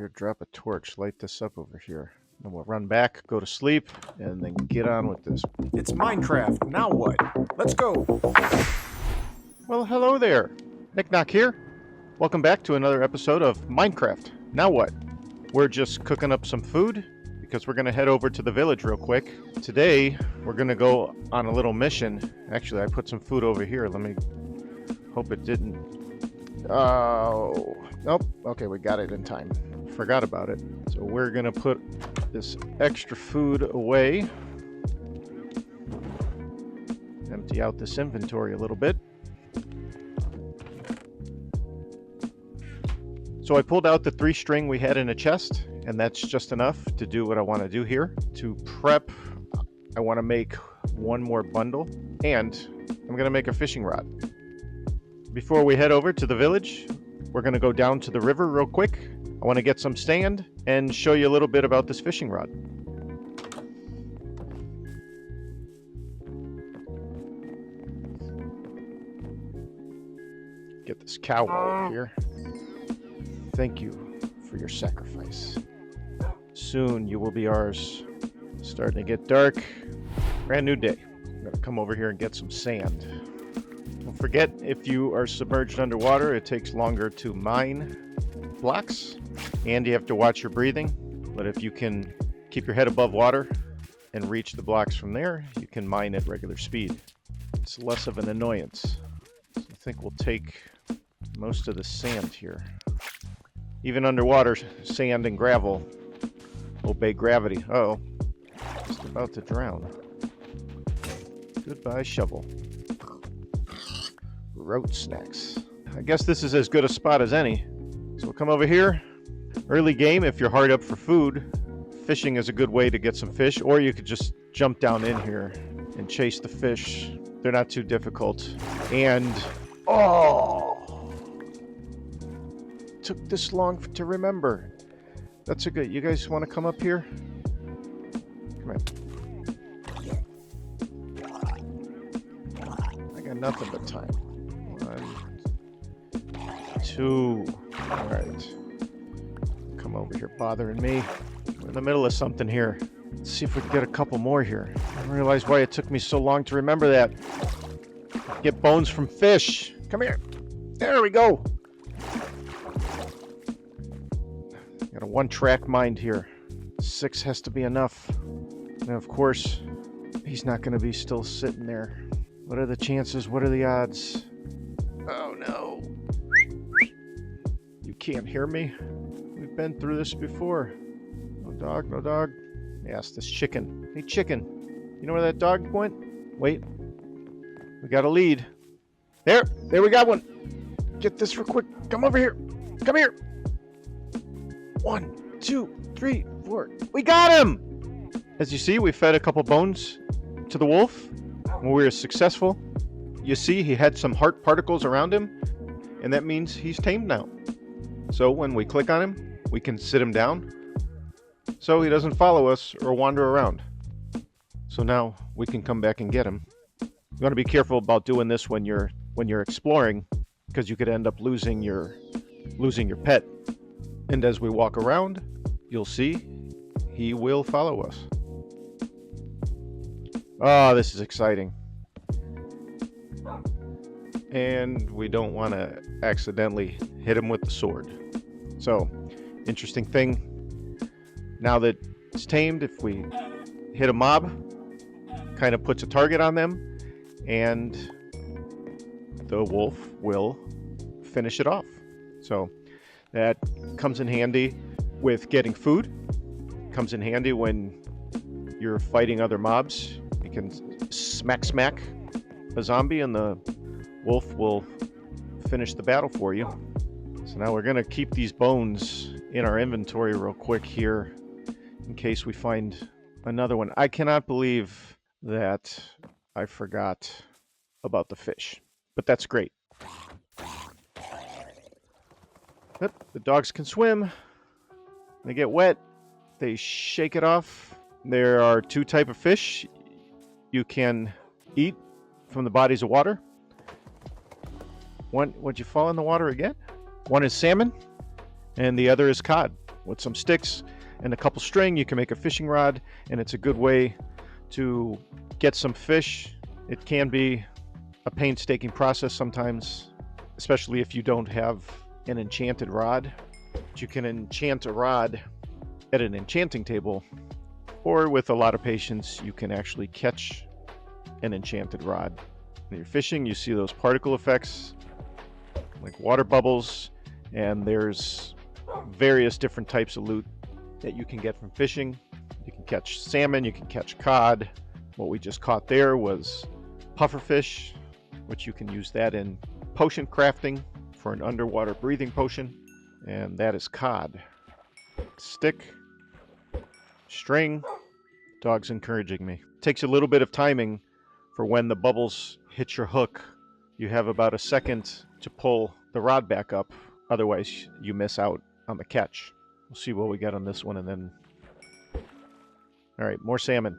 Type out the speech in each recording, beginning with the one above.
here, drop a torch, light this up over here. Then we'll run back, go to sleep, and then get on with this. It's Minecraft. Now what? Let's go. Well, hello there. Nick Knock here. Welcome back to another episode of Minecraft. Now what? We're just cooking up some food because we're going to head over to the village real quick. Today, we're going to go on a little mission. Actually, I put some food over here. Let me hope it didn't. Oh, nope. Okay, we got it in time. Forgot about it. So we're going to put this extra food away. Empty out this inventory a little bit. So I pulled out the 3-string we had in a chest, and that's just enough to do what I want to do here. To prep, I want to make one more bundle, and I'm going to make a fishing rod. Before we head over to the village, we're going to go down to the river real quick. I want to get some sand and show you a little bit about this fishing rod. Get this cow out here. Thank you for your sacrifice. Soon you will be ours. It's starting to get dark. Brand new day. I'm gonna come over here and get some sand. Don't forget, if you are submerged underwater, it takes longer to mine blocks, and you have to watch your breathing. But if you can keep your head above water and reach the blocks from there, you can mine at regular speed. It's less of an annoyance. So I think we'll take most of the sand here. Even underwater, sand and gravel obey gravity. Uh-oh, just about to drown. Goodbye, shovel. Road snacks. I guess this is as good a spot as any. So we'll come over here. Early game, if you're hard up for food, fishing is a good way to get some fish, or you could just jump down in here and chase the fish. They're not too difficult. And, oh! Took this long to remember. That's a good. You guys want to come up here? Come on. I got nothing but time. 1, 2. All right. Come over here, bothering me. We're in the middle of something here. Let's see if we can get a couple more here. I didn't realize why it took me so long to remember that. Get bones from fish. Come here. There we go. Got a 1-track mind here. 6 has to be enough. And of course, he's not going to be still sitting there. What are the chances? What are the odds? Oh no. You can't hear me? We've been through this before. No dog, no dog. Yes, this chicken. Hey chicken, you know where that dog went? Wait. We got a lead. There we got one. Get this real quick. Come over here. Come here. 1, 2, 3, 4. We got him! As you see, we fed a couple bones to the wolf. When we were successful, you see he had some heart particles around him, and that means he's tamed now. So when we click on him, we can sit him down so he doesn't follow us or wander around. So now we can come back and get him. You want to be careful about doing this when you're exploring, because you could end up losing your pet. And as we walk around, you'll see he will follow us. Oh, this is exciting. And we don't want to accidentally hit him with the sword. So, interesting thing. Now that it's tamed, if we hit a mob, kind of puts a target on them, and the wolf will finish it off. So, that comes in handy with getting food. Comes in handy when you're fighting other mobs. You can smack a zombie and the wolf will finish the battle for you. So now we're going to keep these bones in our inventory real quick here in case we find another one. I cannot believe that I forgot about the fish, but that's great. Yep, the dogs can swim. They get wet. They shake it off. There are 2 types of fish you can eat from the bodies of water. One, would you fall in the water again? One is salmon, and the other is cod. With some sticks and a couple string, you can make a fishing rod, and it's a good way to get some fish. It can be a painstaking process sometimes, especially if you don't have an enchanted rod. But you can enchant a rod at an enchanting table, or with a lot of patience, you can actually catch an enchanted rod. When you're fishing, you see those particle effects, like water bubbles, and there's various different types of loot that you can get from fishing. You can catch salmon, you can catch cod. What we just caught there was pufferfish, which you can use that in potion crafting for an underwater breathing potion, and that is cod. Stick, string, dog's encouraging me. Takes a little bit of timing for when the bubbles hit your hook. You have about a second to pull the rod back up, otherwise you miss out on the catch. We'll see what we got on this one, and then all right, more salmon.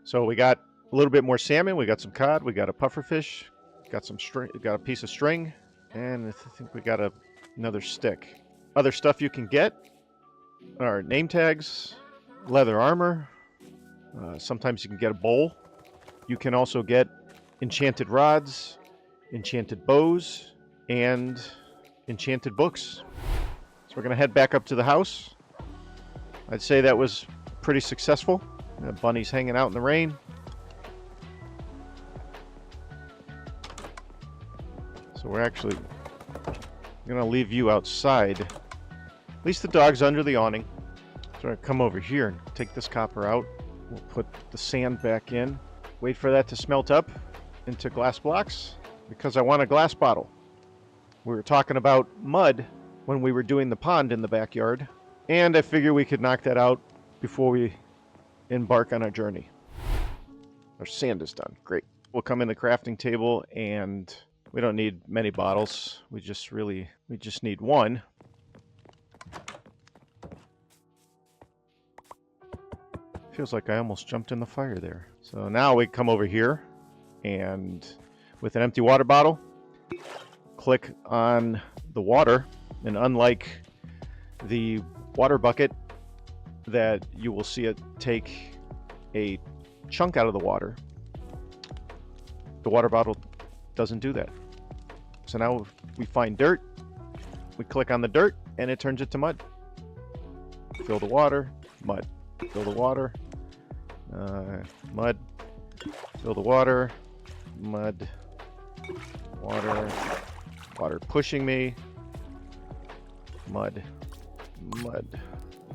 So we got a little bit more salmon, we got some cod, we got a pufferfish, got some string, got a piece of string, and I think we got another stick. Other stuff you can get are name tags, leather armor, sometimes you can get a bowl. You can also get enchanted rods, enchanted bows, and enchanted books. So we're going to head back up to the house. I'd say that was pretty successful. The bunny's hanging out in the rain. So we're actually going to leave you outside. At least the dog's under the awning. So I come over here and take this copper out. We'll put the sand back in. Wait for that to smelt up into glass blocks, because I want a glass bottle. We were talking about mud when we were doing the pond in the backyard, and I figure we could knock that out before we embark on our journey. Our sand is done. Great. We'll come in the crafting table, and we don't need many bottles. We just need one. Feels like I almost jumped in the fire there. So now we come over here, and with an empty water bottle, click on the water, and unlike the water bucket that you will see it take a chunk out of the water, the water bottle doesn't do that. So now we find dirt, we click on the dirt, and it turns it to mud. Fill the water, mud. Fill the water, mud. Fill the water, mud. Water. Water pushing me. Mud. Mud.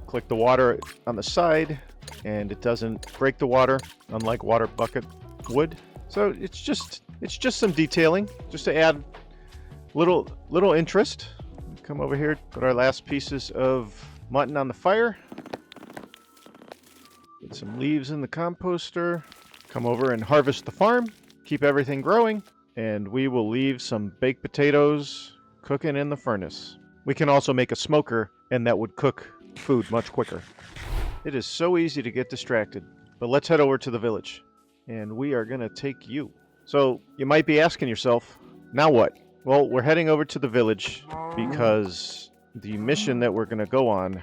Click the water on the side, and it doesn't break the water, unlike water bucket would. So it's just some detailing, just to add little interest. Come over here, put our last pieces of mutton on the fire. Get some leaves in the composter. Come over and harvest the farm. Keep everything growing. And we will leave some baked potatoes cooking in the furnace. We can also make a smoker, and that would cook food much quicker. It is so easy to get distracted. But let's head over to the village. And we are going to take you. So you might be asking yourself, now what? Well, we're heading over to the village because the mission that we're going to go on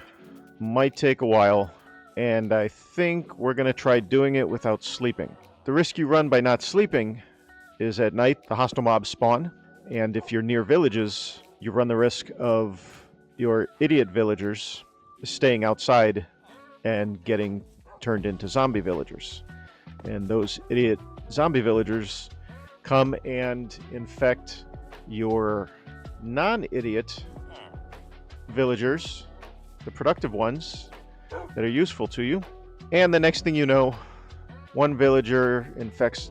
might take a while. And I think we're going to try doing it without sleeping. The risk you run by not sleeping is at night the hostile mobs spawn, and if you're near villages, you run the risk of your idiot villagers staying outside and getting turned into zombie villagers. And those idiot zombie villagers come and infect your non-idiot villagers, the productive ones that are useful to you. And the next thing you know, one villager infects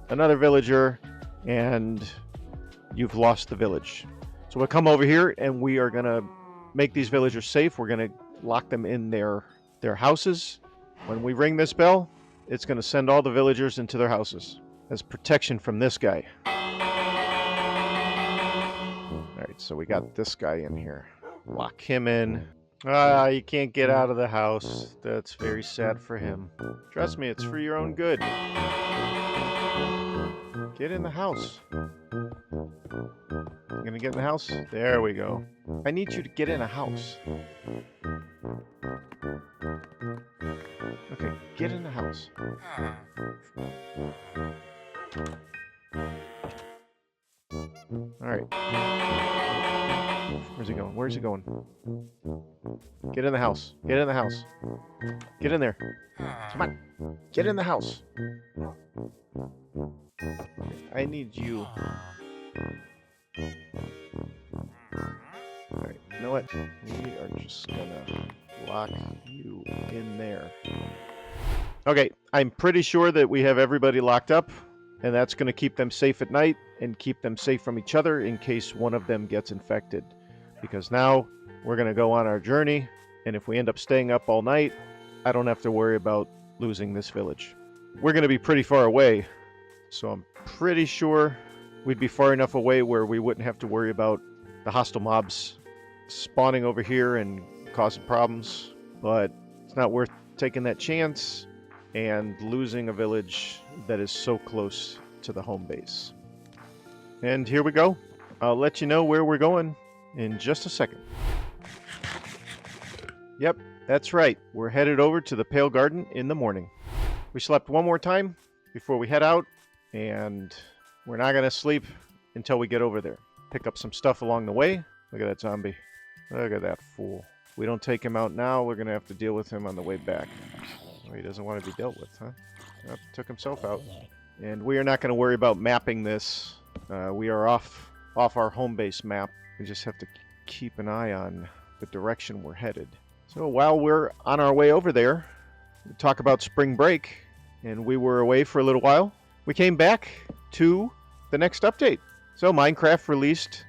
another villager, and you've lost the village. So we'll come over here, and we are going to make these villagers safe. We're going to lock them in their houses. When we ring this bell, it's going to send all the villagers into their houses as protection from this guy. All right, so we got this guy in here. Lock him in. You can't get out of the house. That's very sad for him. Trust me, it's for your own good. Get in the house. You gonna get in the house? There we go. I need you to get in a house. Get in the house. Alright. Where's he going? Where's he going? Get in the house. Get in the house. Get in there. Come on. Get in the house. I need you. Alright, you know what? We are just gonna lock you in there. Okay, I'm pretty sure that we have everybody locked up, and that's gonna keep them safe at night and keep them safe from each other in case one of them gets infected. Because now we're gonna go on our journey, and if we end up staying up all night, I don't have to worry about losing this village. We're gonna be pretty far away, so I'm pretty sure we'd be far enough away where we wouldn't have to worry about the hostile mobs spawning over here and causing problems, but it's not worth taking that chance and losing a village that is so close to the home base. And here we go. I'll let you know where we're going in just a second. Yep, that's right. We're headed over to the Pale Garden in the morning. We slept one more time before we head out, and we're not going to sleep until we get over there. Pick up some stuff along the way. Look at that zombie. Look at that fool. If we don't take him out now, we're going to have to deal with him on the way back. Oh, he doesn't want to be dealt with, huh? Oh, took himself out. And we are not going to worry about mapping this. We are off our home base map. We just have to keep an eye on the direction we're headed. So while we're on our way over there, we talk about spring break, and we were away for a little while. We came back to the next update. So Minecraft released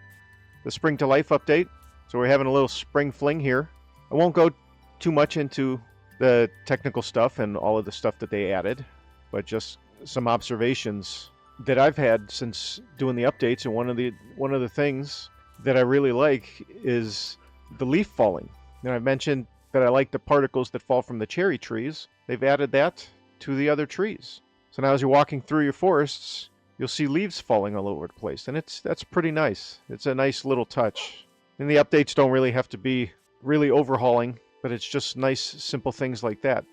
the Spring to Life update. So we're having a little spring fling here. I won't go too much into the technical stuff and all of the stuff that they added, but just some observations that I've had since doing the updates. And one of the things that I really like is the leaf falling. And I mentioned that I like the particles that fall from the cherry trees. They've added that to the other trees. So now as you're walking through your forests, you'll see leaves falling all over the place, and that's pretty nice. It's a nice little touch. And the updates don't really have to be really overhauling, but it's just nice, simple things like that.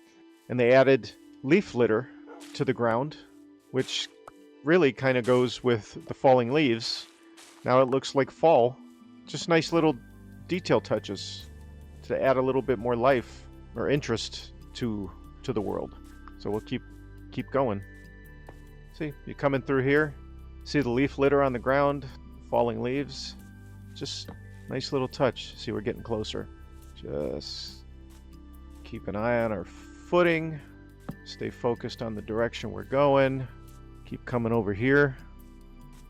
And they added leaf litter to the ground, which really kind of goes with the falling leaves. Now it looks like fall. Just nice little detail touches to add a little bit more life or interest to the world. So we'll keep going. See, you're coming through here, see the leaf litter on the ground, falling leaves. Just nice little touch. See, we're getting closer. Just keep an eye on our footing. Stay focused on the direction we're going. Keep coming over here.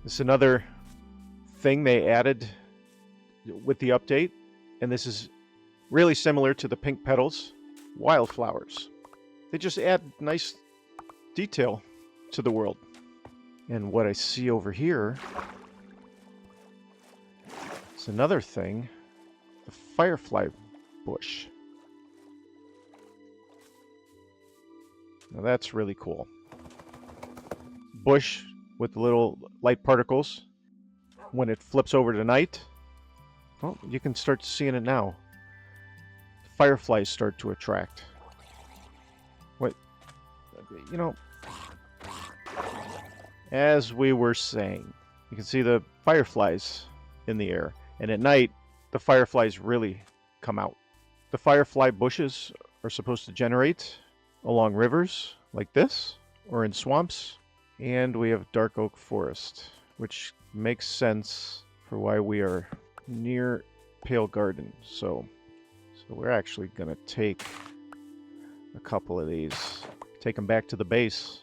This is another thing they added with the update, and this is really similar to the pink petals, wildflowers. They just add nice detail to the world. And what I see over here is another thing, the firefly bush. Now that's really cool. Bush with little light particles. When it flips over to night, oh, you can start seeing it now. Fireflies start to attract. What? You know, as we were saying, you can see the fireflies in the air, and at night the fireflies really come out. The firefly bushes are supposed to generate along rivers like this or in swamps, and we have dark oak forest, which makes sense for why we are near Pale Garden. So we're actually gonna take a couple of these, take them back to the base,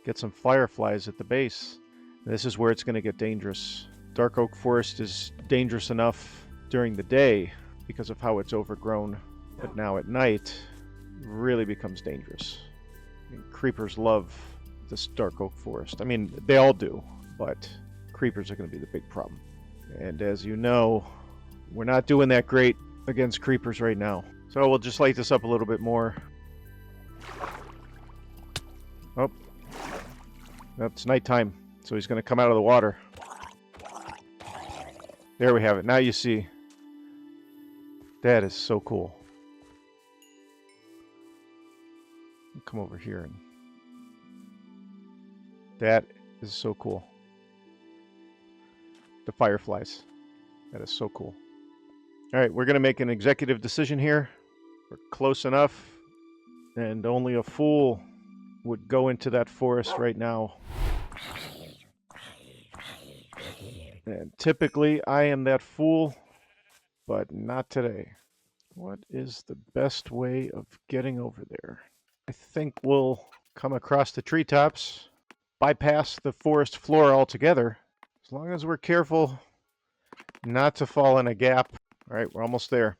get some fireflies at the base. This is where it's going to get dangerous. Dark oak forest is dangerous enough during the day because of how it's overgrown, but now at night really becomes dangerous. And creepers love this dark oak forest. I mean, they all do, but creepers are going to be the big problem. And as you know, we're not doing that great against creepers right now. So we'll just light this up a little bit more. Oh, it's nighttime, so he's going to come out of the water. There we have it. Now you see. That is so cool. come over here. And that is so cool. The fireflies. That is so cool. All right, we're going to make an executive decision here. We're close enough, and only a fool would go into that forest right now. And typically, I am that fool, but not today. What is the best way of getting over there? I think we'll come across the treetops, bypass the forest floor altogether, as long as we're careful not to fall in a gap. All right, we're almost there.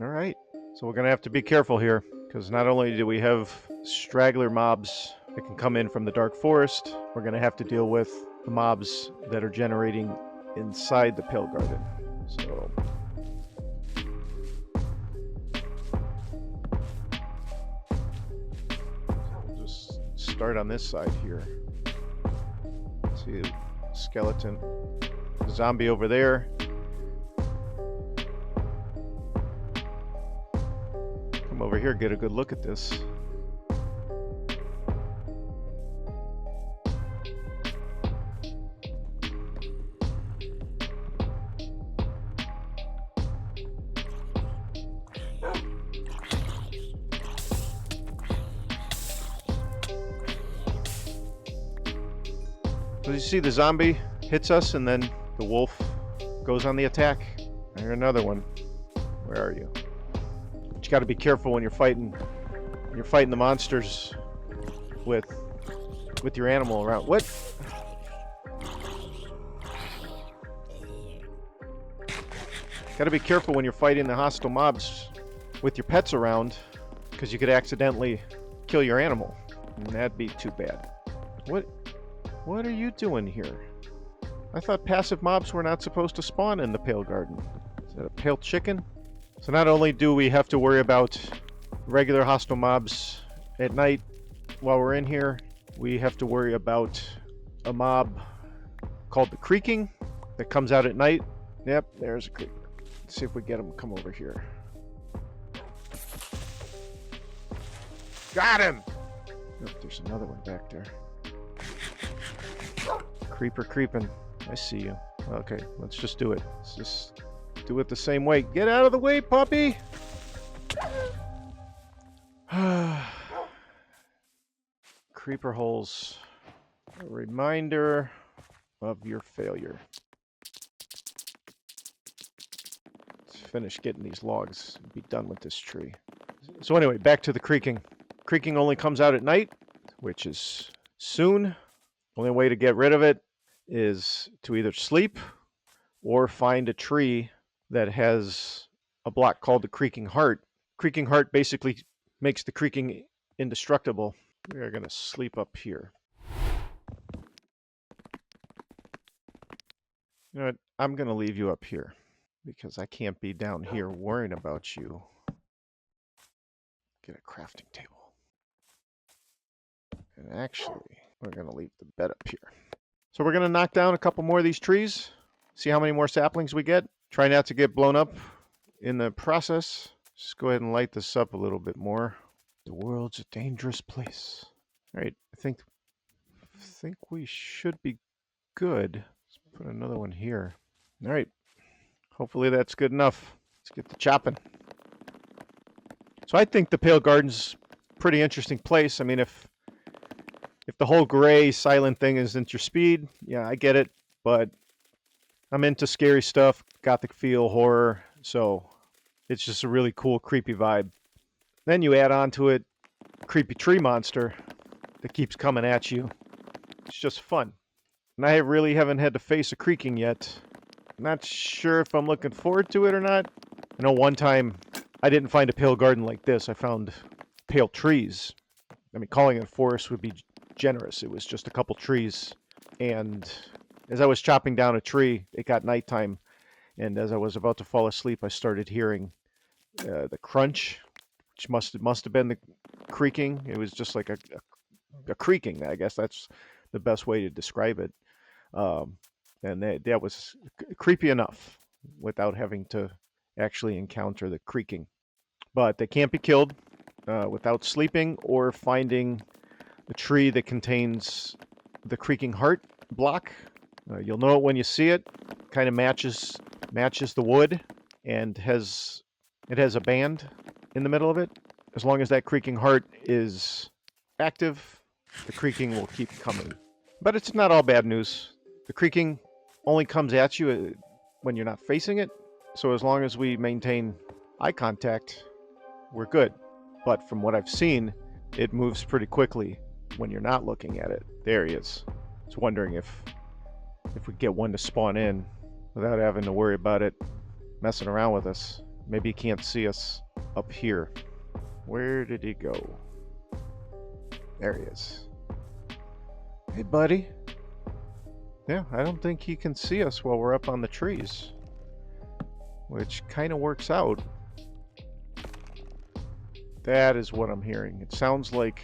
All right, so we're going to have to be careful here, because not only do we have straggler mobs that can come in from the dark forest, we're going to have to deal with the mobs that are generating inside the pale garden. So we'll just start on this side here. See a skeleton, a zombie over there. Come over here, get a good look at this. So you see the zombie hits us and then the wolf goes on the attack. I hear another one. Where are you? But you got to be careful when you're fighting. You're fighting the monsters with your animal around. What? Got to be careful when you're fighting the hostile mobs with your pets around, because you could accidentally kill your animal, and that'd be too bad. What are you doing here? I thought passive mobs were not supposed to spawn in the pale garden. Is that a pale chicken? So not only do we have to worry about regular hostile mobs at night while we're in here, we have to worry about a mob called the creaking that comes out at night. Yep, there's a creeper. Let's see if we get him to come over here. Got him! Oh, there's another one back there. Creeper creeping. I see you. Okay, let's just do it. Let's just do it the same way. Get out of the way, puppy! Creeper holes. A reminder of your failure. Let's finish getting these logs and be done with this tree. So anyway, back to the creaking. Creaking only comes out at night, which is soon. Only way to get rid of it is to either sleep or find a tree that has a block called the creaking heart. Creaking heart basically makes the creaking indestructible. We are going to sleep up here. You know what? I'm going to leave you up here because I can't be down here worrying about you. Get a crafting table. And actually, we're going to leave the bed up here. So we're going to knock down a couple more of these trees, see how many more saplings we get. Try not to get blown up in the process. Just go ahead and light this up a little bit more. The world's a dangerous place. All right, I think we should be good. Let's put another one here. All right, hopefully that's good enough. Let's get to chopping. So I think the Pale Garden's a pretty interesting place. I mean, if the whole gray silent thing isn't your speed, yeah, I get it. But I'm into scary stuff, gothic feel, horror. So it's just a really cool, creepy vibe. Then you add on to it creepy tree monster that keeps coming at you. It's just fun. And I really haven't had to face a creaking yet. Not sure if I'm looking forward to it or not. I know one time I didn't find a pale garden like this. I found pale trees. I mean, calling it a forest would be generous. It was just a couple trees. And as I was chopping down a tree, it got nighttime. And as I was about to fall asleep, I started hearing the crunch, which must have been the creaking. It was just like a creaking. I guess that's the best way to describe it. And that was creepy enough without having to actually encounter the creaking. But they can't be killed. without sleeping, or finding a tree that contains the creaking heart block. You'll know it when you see it. Kind of matches the wood, and it has a band in the middle of it. As long as that creaking heart is active, the creaking will keep coming. But it's not all bad news. The creaking only comes at you when you're not facing it. So as long as we maintain eye contact, we're good. But from what I've seen, it moves pretty quickly when you're not looking at it. There he is. I was wondering if we get one to spawn in without having to worry about it messing around with us. Maybe he can't see us up here. Where did he go? There he is. Hey, buddy. Yeah, I don't think he can see us while we're up on the trees, which kind of works out. That is what I'm hearing. It sounds like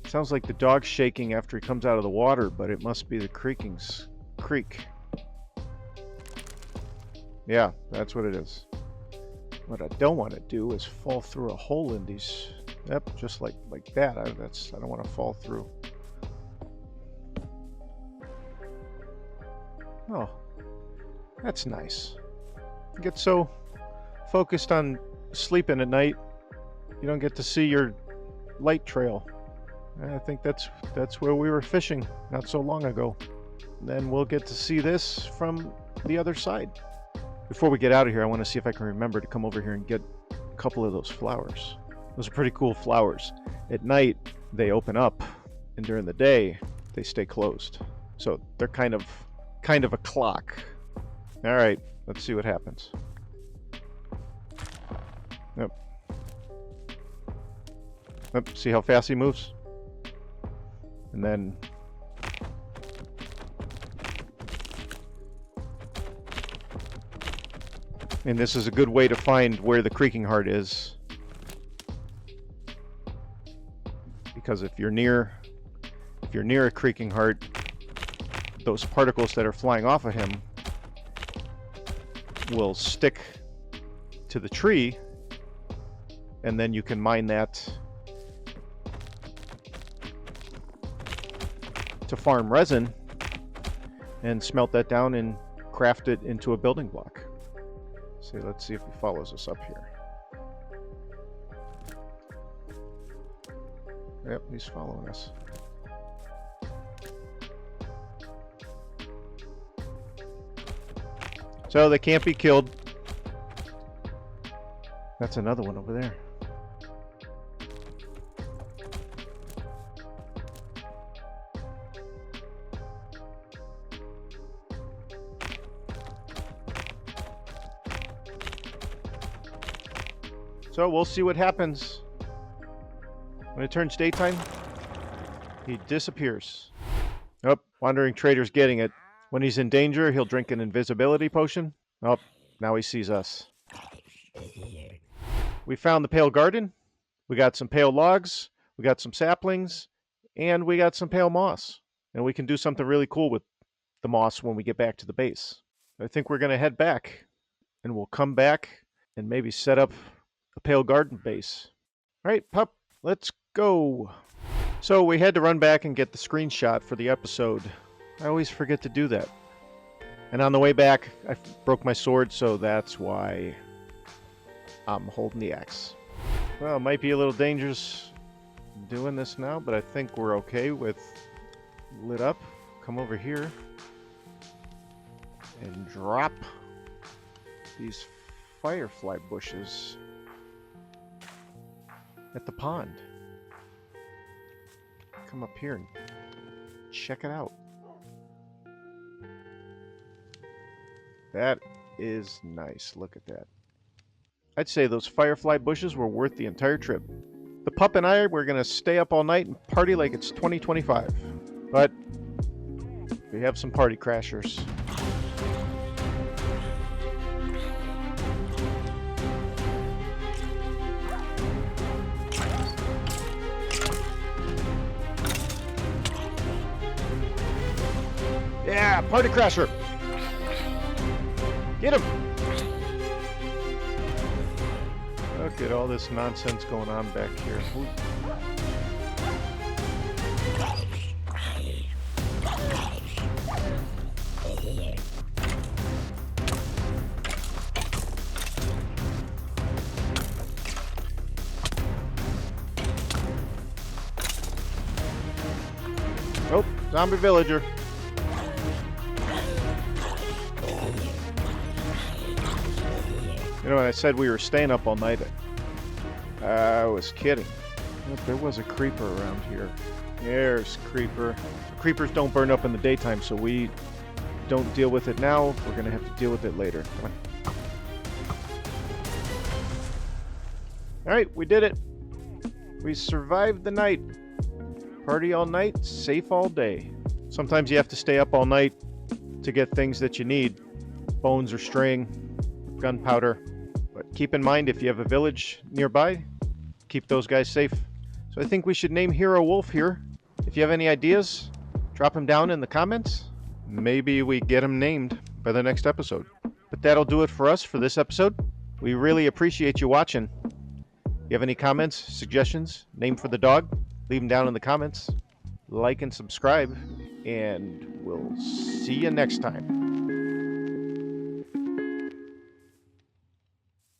the dog's shaking after he comes out of the water, but it must be the creak. Yeah, that's what it is. What I don't want to do is fall through a hole in these. Yep, just like that. I don't want to fall through. Oh, that's nice. You get so focused on sleeping at night, you don't get to see your light trail. I think that's where we were fishing not so long ago. Then we'll get to see this from the other side. Before we get out of here, I want to see if I can remember to come over here and get a couple of those flowers. Those are pretty cool flowers. At night, they open up, and during the day, they stay closed. So they're kind of a clock. All right, let's see what happens. Yep. Yep, see how fast he moves? And then this is a good way to find where the creaking heart is, because if you're near a creaking heart, those particles that are flying off of him will stick to the tree, and then you can mine that to farm resin and smelt that down and craft it into a building block. So let's see if he follows us up here. Yep, he's following us. So they can't be killed. That's another one over there. So we'll see what happens. When it turns daytime, he disappears. Oh, wandering trader's getting it. When he's in danger, he'll drink an invisibility potion. Oh, now he sees us. We found the pale garden. We got some pale logs. We got some saplings. And we got some pale moss. And we can do something really cool with the moss when we get back to the base. I think we're going to head back. And we'll come back and maybe set up a pale garden base. All right, pup, let's go. So we had to run back and get the screenshot for the episode. I always forget to do that. And on the way back, I broke my sword, so that's why I'm holding the axe. Well, it might be a little dangerous doing this now, but I think we're okay with lit up. Come over here and drop these firefly bushes at the pond. Come up here and check it out. That is nice. Look at that. I'd say those firefly bushes were worth the entire trip. The pup and I, we're going to stay up all night and party like it's 2025. But we have some party crashers. Yeah, party crasher. Get him. Look at all this nonsense going on back here. Oh, zombie villager. You know, when I said we were staying up all night, I was kidding. Look, there was a creeper around here. There's creeper. Creepers don't burn up in the daytime, so we don't deal with it now. We're going to have to deal with it later. Come on. Alright, we did it. We survived the night. Party all night, safe all day. Sometimes you have to stay up all night to get things that you need. Bones or string, gunpowder. But keep in mind, if you have a village nearby, keep those guys safe. So I think we should name Hero Wolf here. If you have any ideas, drop them down in the comments. Maybe we get them named by the next episode. But that'll do it for us for this episode. We really appreciate you watching. If you have any comments, suggestions, name for the dog, leave them down in the comments. Like and subscribe, and we'll see you next time.